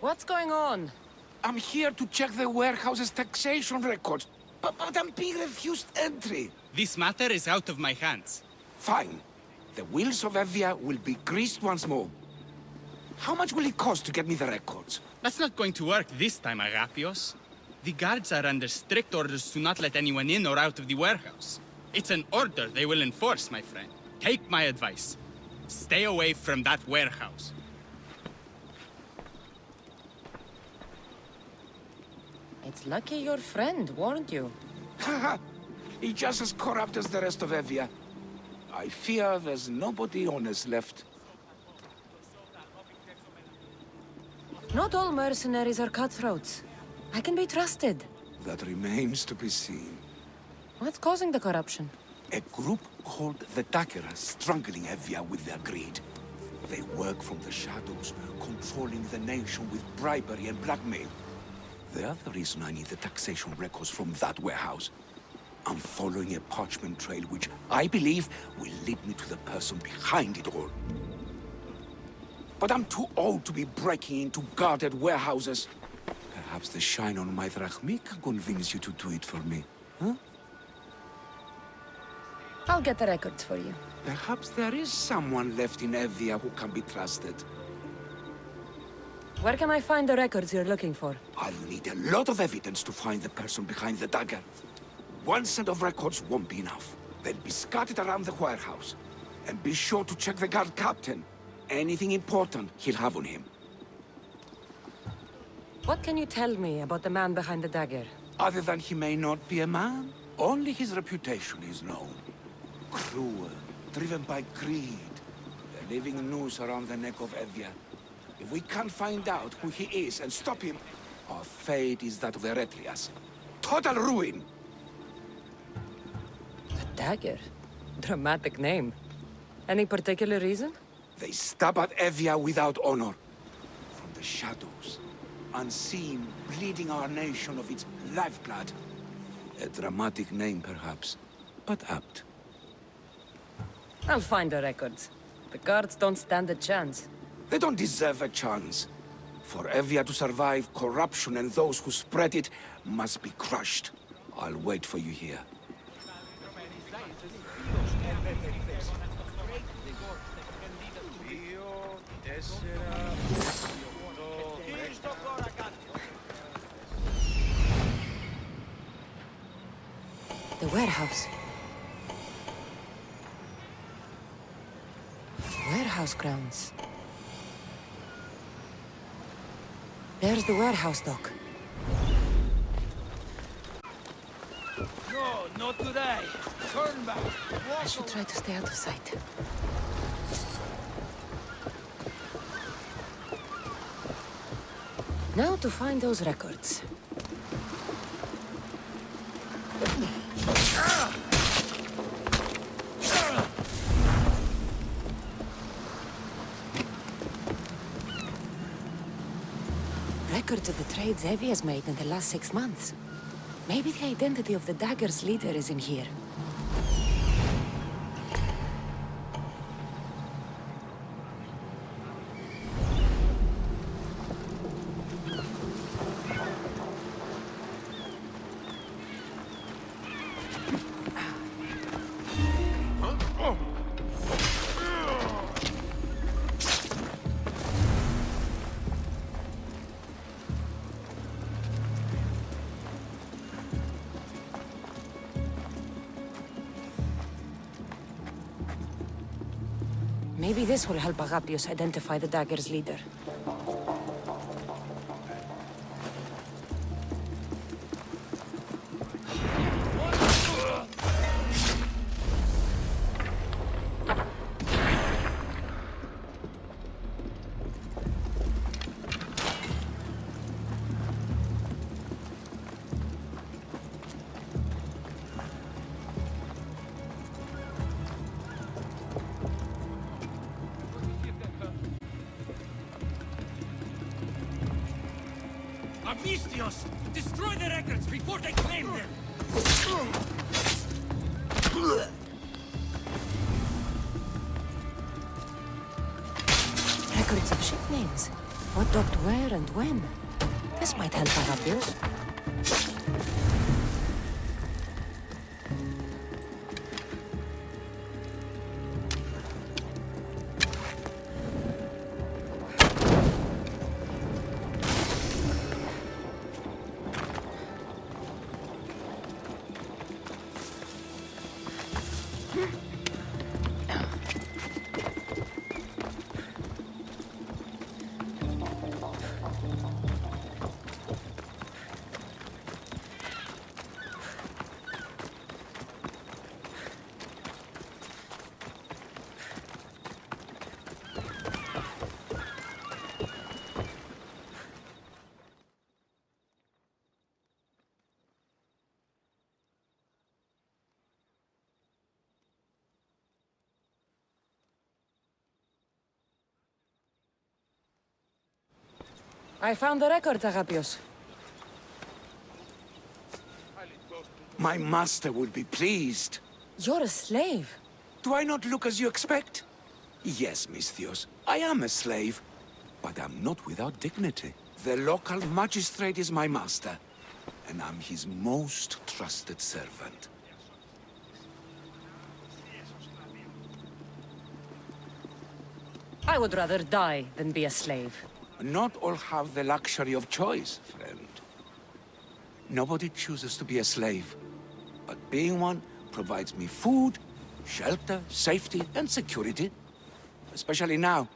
What's going on? I'm here to check the warehouse's taxation records, but I'm being refused entry. This matter is out of my hands. Fine. The wheels of Evia will be greased once more. How much will it cost to get me the records? That's not going to work this time, Agapios. The guards are under strict orders to not let anyone in or out of the warehouse. It's an order they will enforce, my friend. Take my advice. Stay away from that warehouse. It's lucky your friend warned you. Haha! He's just as corrupt as the rest of Evia. I fear there's nobody honest left. Not all mercenaries are cutthroats. I can be trusted. That remains to be seen. What's causing the corruption? A group called the Dagger is strangling Evia with their greed. They work from the shadows, controlling the nation with bribery and blackmail. The other reason I need the taxation records from that warehouse. I'm following a parchment trail which I believe will lead me to the person behind it all. But I'm too old to be breaking into guarded warehouses. Perhaps the shine on my drachmi can convince you to do it for me, huh? I'll get the records for you. Perhaps there is someone left in Evia who can be trusted. Where can I find the records you're looking for? I'll need a lot of evidence to find the person behind the dagger. One set of records won't be enough. They'll be scattered around the warehouse. And be sure to check the guard captain. Anything important he'll have on him. What can you tell me about the man behind the dagger? Other than he may not be a man, only his reputation is known. Cruel, driven by greed. The living noose around the neck of Evia. If we can't find out who he is and stop him, our fate is that of Eretrias. Total ruin! The dagger? Dramatic name. Any particular reason? They stab at Evia without honor. From the shadows. Unseen, bleeding our nation of its lifeblood. A dramatic name, perhaps, but apt. I'll find the records. The guards don't stand a chance. They don't deserve a chance. For Evia to survive, corruption and those who spread it must be crushed. I'll wait for you here. The warehouse. Warehouse grounds. There's the warehouse dock. No, not today. Turn back. I should try to stay out of sight. Now to find those records. Records of the trades Evie has made in the last 6 months. Maybe the identity of the Dagger's leader is in here. Maybe this will help Agapios identify the Dagger's leader. Amistios! Destroy the records before they claim them! Records of ship names. What docked where and when? This might help Arabios. I found the record, Arabios. My master will be pleased. You're a slave. Do I not look as you expect? Yes, Misthios, I am a slave. But I'm not without dignity. The local magistrate is my master, and I'm his most trusted servant. I would rather die than be a slave. Not all have the luxury of choice, friend. Nobody chooses to be a slave. But being one provides me food, shelter, safety, and security. Especially now,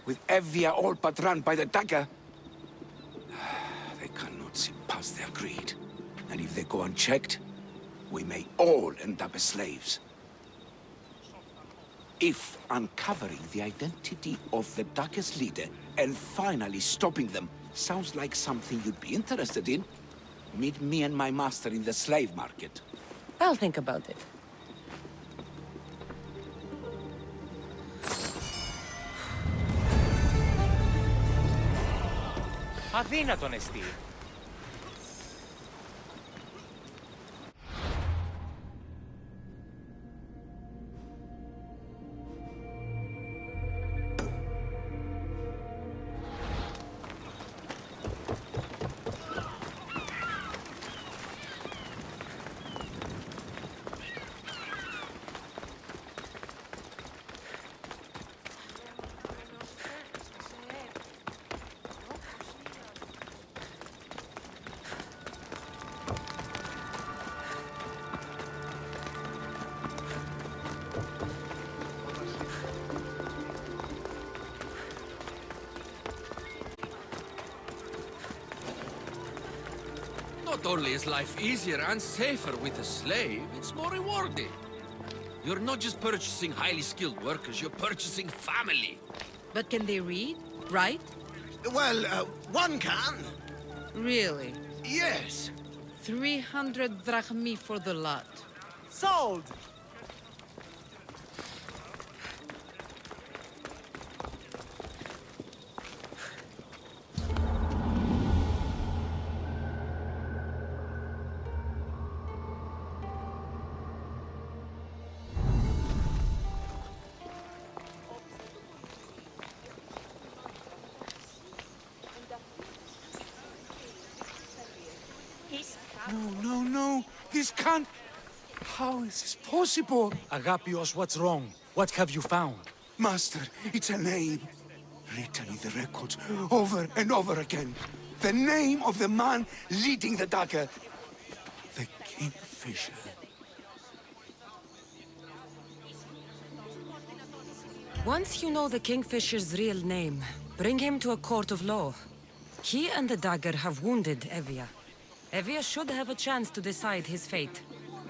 with Evia all but run by the Dagger. They cannot see past their greed. And if they go unchecked, we may all end up as slaves. If uncovering the identity of the Dagger's leader and finally stopping them sounds like something you'd be interested in, meet me and my master in the slave market. I'll think about it. Αδύνατον εστί. Not only is life easier and safer with a slave, it's more rewarding. You're not just purchasing highly skilled workers, you're purchasing family. But can they read? Write? Well, one can. Really? Yes. 300 drachmi for the lot. Sold! No. This can't... How is this possible? Agapios, what's wrong? What have you found? Master, it's a name. Written in the records over and over again. The name of the man leading the Dagger. The Kingfisher. Once you know the Kingfisher's real name, bring him to a court of law. He and the Dagger have wounded Evia. Evia should have a chance to decide his fate.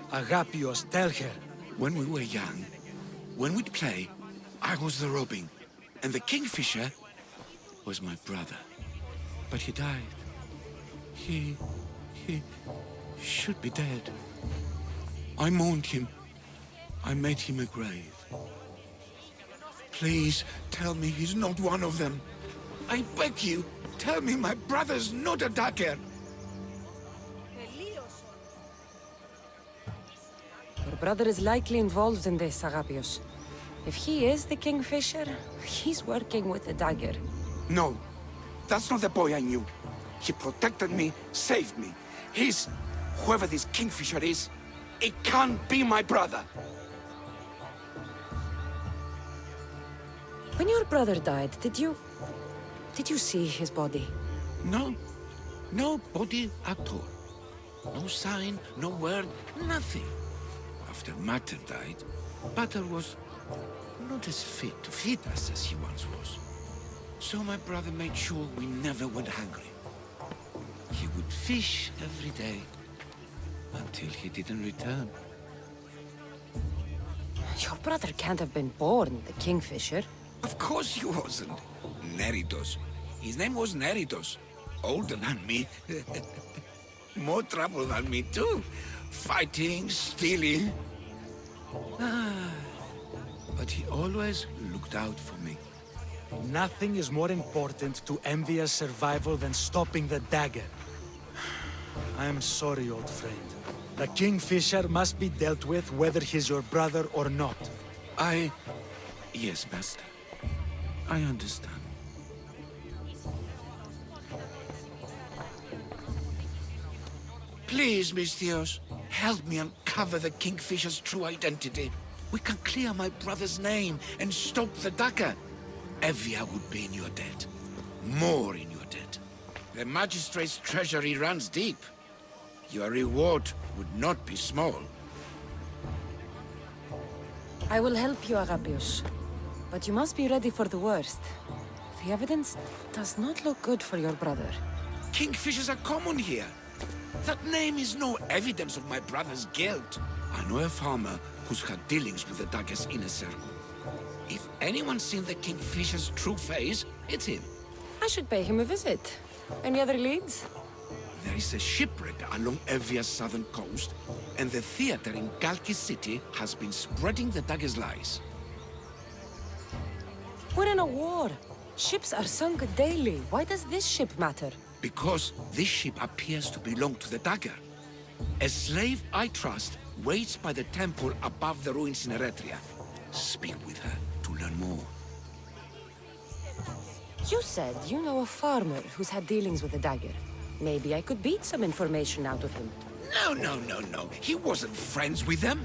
Agapios, tell her. When we were young, when we'd play, I was the robin. And the Kingfisher was my brother. But he died. He should be dead. I mourned him. I made him a grave. Please, tell me he's not one of them. I beg you, tell me my brother's not a Dagger. Your brother is likely involved in this, Agapios. If he is the Kingfisher, he's working with the Dagger. No. That's not the boy I knew. He protected me, saved me. He's... whoever this Kingfisher is, it can't be my brother. When your brother died, did you see his body? No. No body at all. No sign, no word, nothing. After Mater died, Butter was not as fit to feed us as he once was. So my brother made sure we never went hungry. He would fish every day, until he didn't return. Your brother can't have been born the Kingfisher. Of course he wasn't. Neritos. His name was Neritos. Older than me. More trouble than me too. Fighting, stealing. But he always looked out for me. Nothing is more important to Envia's survival than stopping the Dagger. I am sorry, old friend. The Kingfisher must be dealt with whether he's your brother or not. Yes, Master. I understand. Please, Misthios, help me uncover the Kingfisher's true identity. We can clear my brother's name and stop the Dagger. Evia would be in your debt. More in your debt. The Magistrate's treasury runs deep. Your reward would not be small. I will help you, Agapios. But you must be ready for the worst. The evidence does not look good for your brother. Kingfishers are common here. That name is no evidence of my brother's guilt. I know a farmer who's had dealings with the Dagger's inner circle. If anyone's seen the Kingfisher's true face, it's him. I should pay him a visit. Any other leads? There is a shipwreck along Evia's southern coast, and the theater in Kalki City has been spreading the Dagger's lies. We're in a war. Ships are sunk daily. Why does this ship matter? Because this ship appears to belong to the Dagger. A slave I trust waits by the temple above the ruins in Eretria. Speak with her to learn more. You said you know a farmer who's had dealings with the Dagger. Maybe I could beat some information out of him. No. He wasn't friends with them.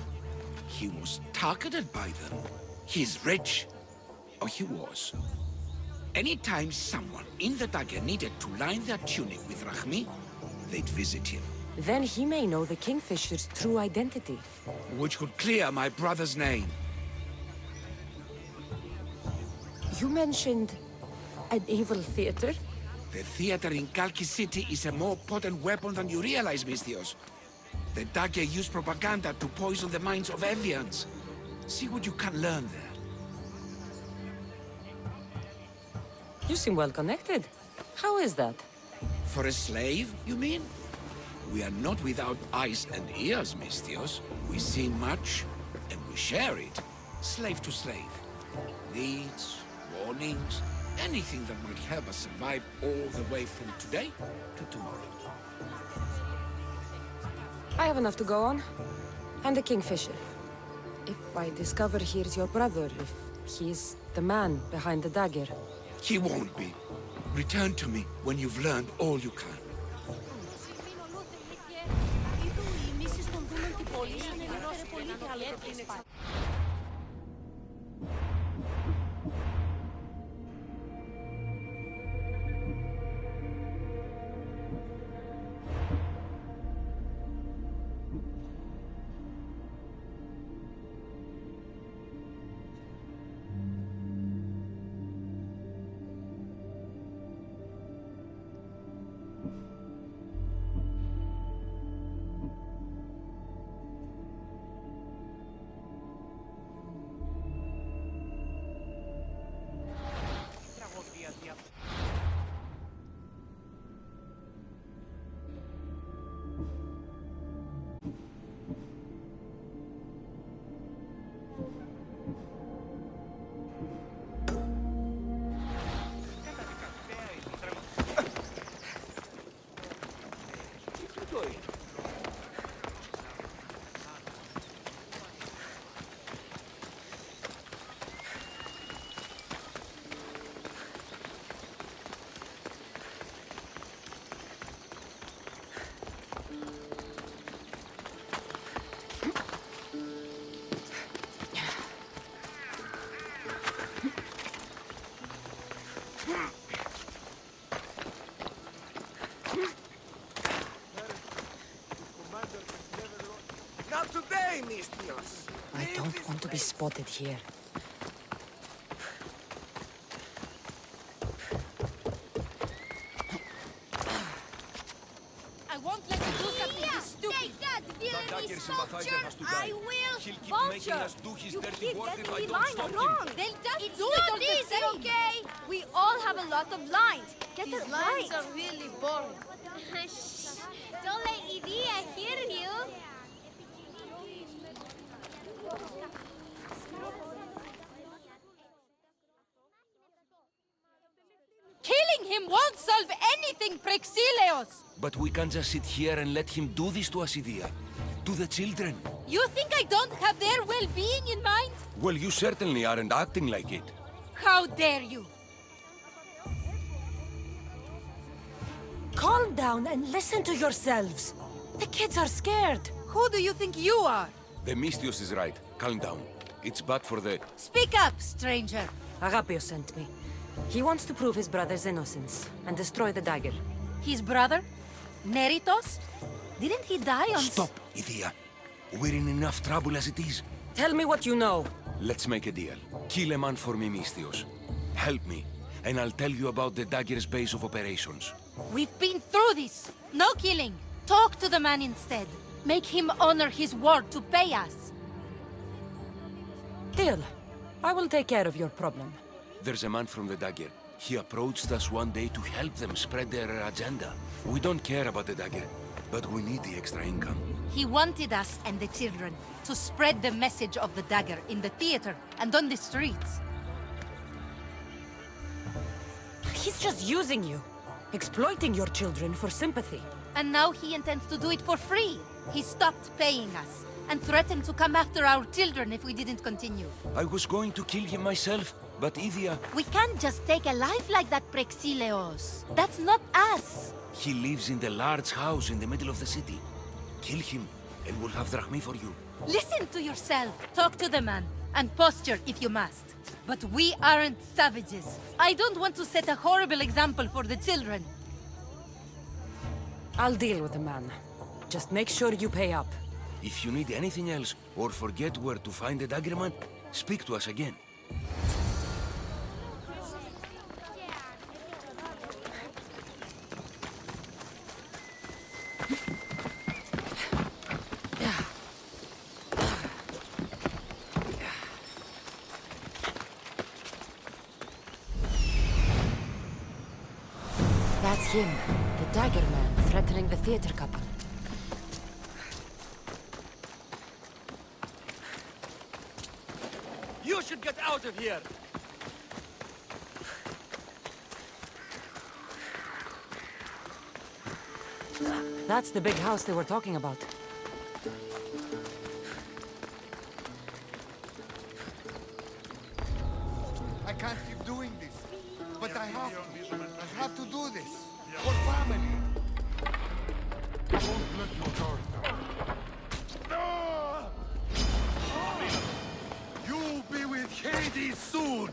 He was targeted by them. He's rich. Or he was. Anytime someone in the Dagger needed to line their tunic with Rahmi, they'd visit him. Then he may know the Kingfisher's true identity. Which could clear my brother's name. You mentioned an evil theater? The theater in Kalki City is a more potent weapon than you realize, Misthios. The Dagger used propaganda to poison the minds of Evians. See what you can learn there. You seem well connected. How is that? For a slave, you mean? We are not without eyes and ears, Misthios. We see much, and we share it. Slave to slave. Needs, warnings, anything that might help us survive all the way from today to tomorrow. I have enough to go on. And the Kingfisher. If I discover he's your brother, if he's the man behind the Dagger. He won't be. Return to me when you've learned all you can. be spotted here. I won't let you do something this stupid. I will. He'll keep making us do his dirty work if I don't stop him. They'll just It's do it not all the easy, same. okay? We all have a lot of lines. Get These it lines right. are really boring. Shh. Don't let Idia hear you. Killing him won't solve anything, Prexileos! But we can't just sit here and let him do this to us, Idia. To the children. You think I don't have their well-being in mind? Well, you certainly aren't acting like it. How dare you! Calm down and listen to yourselves. The kids are scared. Who do you think you are? The Mystios is right. Calm down. It's bad for the... Speak up, stranger. Agapio sent me. He wants to prove his brother's innocence and destroy the dagger. His brother? Neritos? Didn't he die on... Stop, Idia. We're in enough trouble as it is. Tell me what you know. Let's make a deal. Kill a man for me, Mystios. Help me, and I'll tell you about the Dagger's base of operations. We've been through this. No killing. Talk to the man instead. Make him honor his word to pay us. Deal. I will take care of your problem. There's a man from the Dagger. He approached us one day to help them spread their agenda. We don't care about the Dagger, but we need the extra income. He wanted us and the children to spread the message of the dagger in the theater and on the streets. He's just using you. Exploiting your children for sympathy. And now he intends to do it for free. He stopped paying us and threatened to come after our children if we didn't continue. I was going to kill him myself, but Idia... We can't just take a life like that, Prexileos. That's not us. He lives in the large house in the middle of the city. Kill him, and we'll have drachmi for you. Listen to yourself. Talk to the man, and posture if you must. But we aren't savages. I don't want to set a horrible example for the children. I'll deal with the man. Just make sure you pay up. If you need anything else, or forget where to find the Daggerman, speak to us again. That's him, the Dagger man, threatening the theater couple. You should get out of here! That's the big house they were talking about. I can't keep doing this, but I have to. I have to do this. For family. Don't let your guard down. You'll be with Hades soon!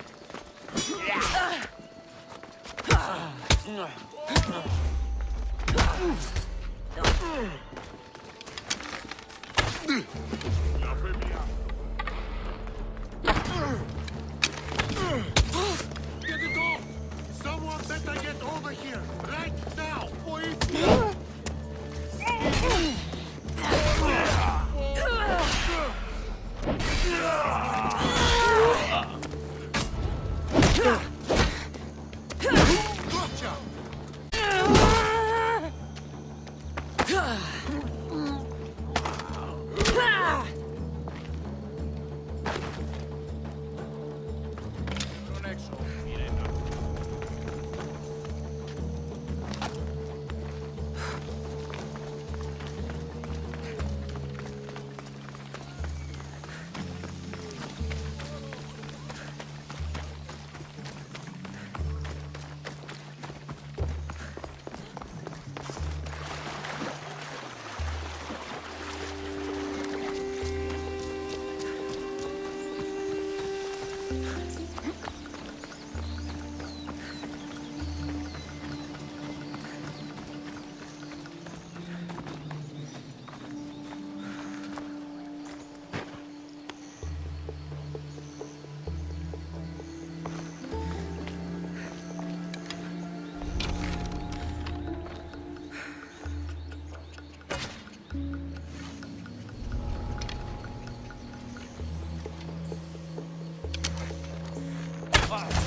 Get it off! Someone better get over here, right now! Gotcha!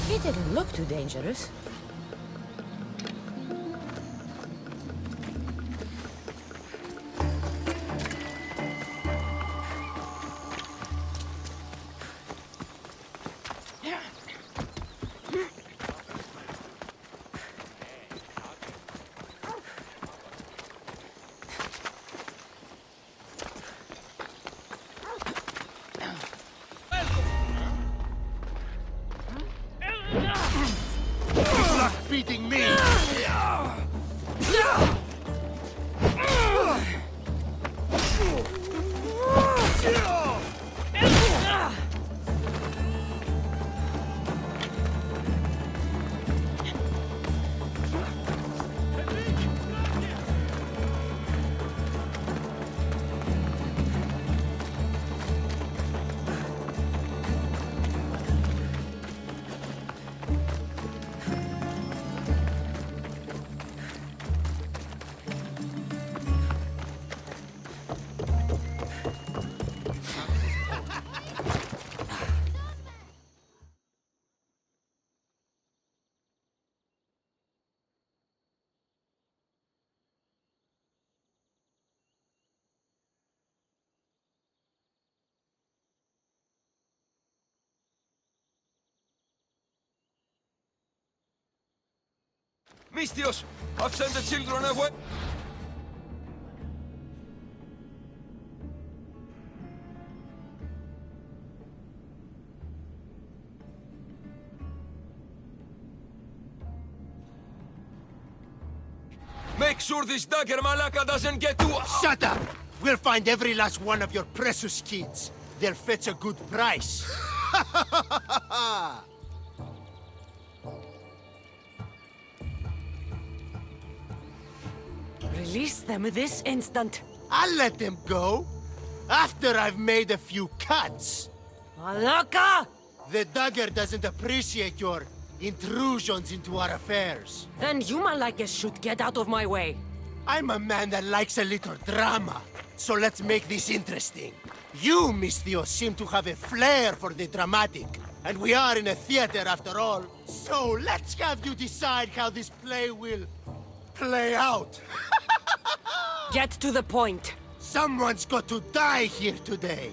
He didn't look too dangerous. Beating me! Mistios, I've sent the children away. Make sure this Dagger Malaka doesn't get to us. Shut up! We'll find every last one of your precious kids. They'll fetch a good price. Release them this instant. I'll let them go. After I've made a few cuts. Malaka! The Dagger doesn't appreciate your intrusions into our affairs. Then you Malakas should get out of my way. I'm a man that likes a little drama. So let's make this interesting. You, Mistios, seem to have a flair for the dramatic. And we are in a theater after all. So let's have you decide how this play will play out. Get to the point. Someone's got to die here today.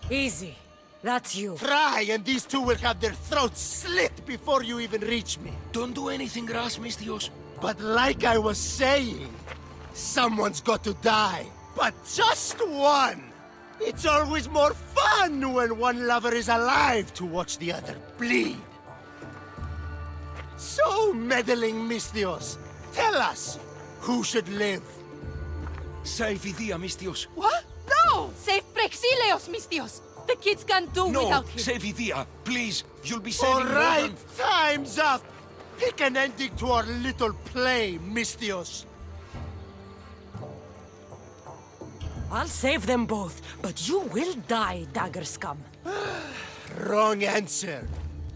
Easy. That's you. Try, and these two will have their throats slit before you even reach me. Don't do anything rash, Mistios. But like I was saying, someone's got to die. But just one! It's always more fun when one lover is alive to watch the other bleed. So, meddling Mistios, tell us, who should live? Save Idia, Mistios. What? No! Save Prexileos, Mistios! The kids can't do No, without him. save Idia, please. You'll be All saving right, more than... time's up! Pick an ending to our little play, Mistios. I'll save them both, but you will die, Dagger scum. Wrong answer.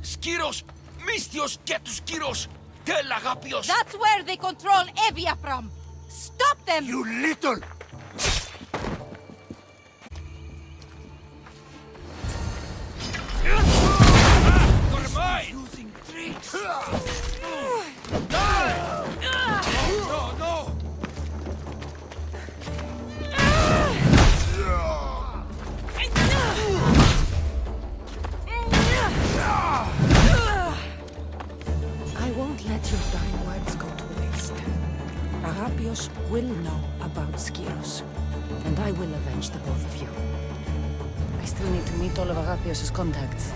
Skiros! Mistios, get to Skiros! Tell Agapios! That's where they control Evia from! Stop them! You little... You're mine! Using tricks! No, no! I won't let your dying words go to waste. Agapios will know about Skiros, and I will avenge the both of you. I still need to meet all of Agapios' contacts.